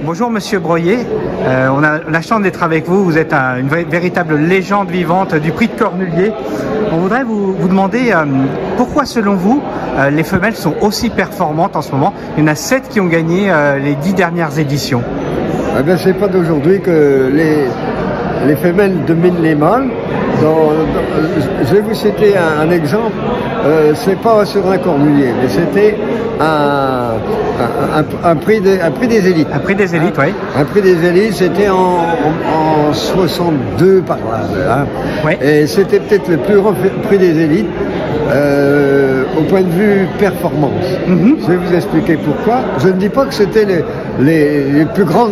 Bonjour Monsieur Broyer, on a la chance d'être avec vous, vous êtes une véritable légende vivante du prix de Cornulier. On voudrait vous demander pourquoi selon vous les femelles sont aussi performantes en ce moment. Il y en a 7 qui ont gagné les 10 dernières éditions. Eh bien, c'est pas d'aujourd'hui que les femelles dominent les mâles. Je vais vous citer un exemple, c'est pas sur un Cornulier, mais c'était un prix des élites. Un prix des élites, oui. Un prix des élites, c'était en 62 par là. Hein. Ouais. Et c'était peut-être le plus grand prix des élites au point de vue performance. Je vais vous expliquer pourquoi. Je ne dis pas que c'était les plus grands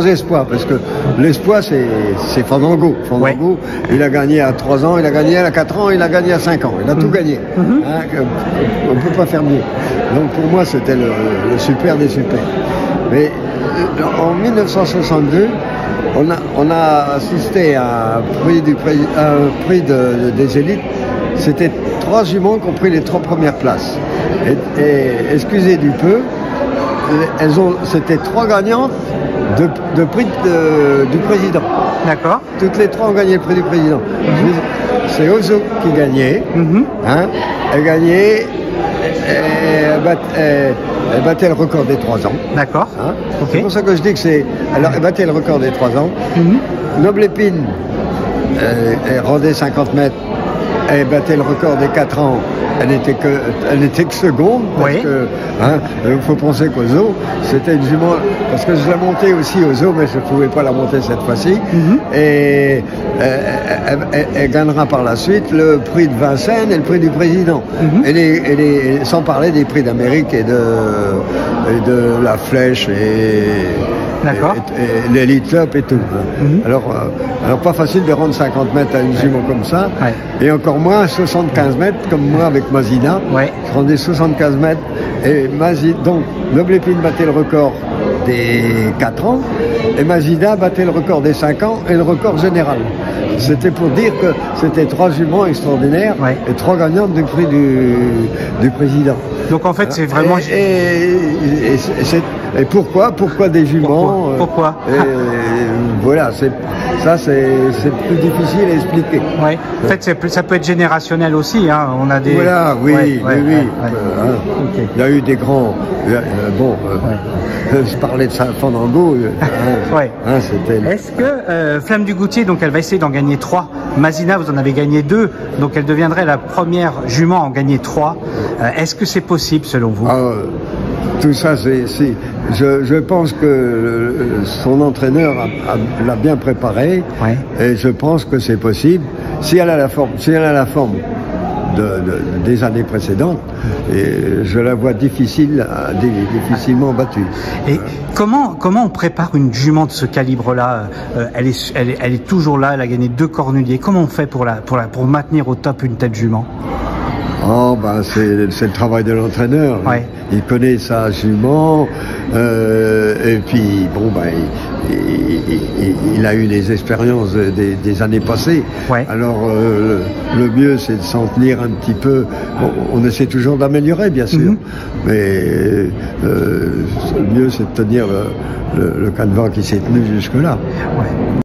espoirs, parce que l'espoir c'est Fandango. Fandango, il a gagné à 3 ans, il a gagné à 4 ans, il a gagné à 5 ans. Il a tout gagné. Hein, on ne peut pas faire mieux. Donc pour moi, c'était le super des super. Mais en 1962, on a assisté à un prix des élites. C'était 3 juments qui ont pris les 3 premières places. Et excusez du peu, c'était 3 gagnantes de prix du président. D'accord. Toutes les 3 ont gagné le prix du président. C'est Ozo qui gagnait. Hein, elle gagnait. Elle battait le record des 3 ans. D'accord. Hein, okay. C'est pour ça que je dis que alors, elle battait le record des 3 ans. Noble Épine, elle rendait 50 mètres. Elle battait le record des 4 ans. Elle n'était que seconde. Parce que, hein, il faut penser qu'au zoo, c'était une jument. Parce que je l'ai montée aussi au zoo, mais je ne pouvais pas la monter cette fois-ci. Et elle gagnera par la suite le prix de Vincennes et le prix du président. Sans parler des prix d'Amérique et de la Flèche et l'Elite Club et tout. Alors pas facile de rendre 50 mètres à une jument comme ça. Et encore moins 75 mètres comme moi avec Mazina. Je rendais 75 mètres. Et donc Noble Épine battait le record des 4 ans et Mazina battait le record des 5 ans et le record général. C'était pour dire que c'était 3 juments extraordinaires et 3 gagnantes du prix du président. Donc en fait c'est vraiment... Et pourquoi des juments? Pourquoi Voilà, c'est plus difficile à expliquer. Ouais. En fait, ça peut être générationnel aussi. Hein. On a des. Voilà, oui. Il y a eu des grands. Je parlais de Fandango. Est-ce que Flamme du Goutier, donc elle va essayer d'en gagner 3. Mazina, vous en avez gagné 2, donc elle deviendrait la première jument à en gagner 3. Est-ce que c'est possible selon vous? Tout ça, je pense que son entraîneur l'a bien préparé, et je pense que c'est possible. Si elle a la forme des années précédentes, et je la vois difficilement battue. Et comment on prépare une jument de ce calibre-là? Elle est toujours là, elle a gagné 2 Cornuliers. Comment on fait pour maintenir au top une telle jument? C'est le travail de l'entraîneur. Il connaît sa jument, et puis il a eu les expériences des années passées. Alors le mieux c'est de s'en tenir un petit peu. On essaie toujours d'améliorer, bien sûr, mais le mieux c'est de tenir le canevas qui s'est tenu jusque-là.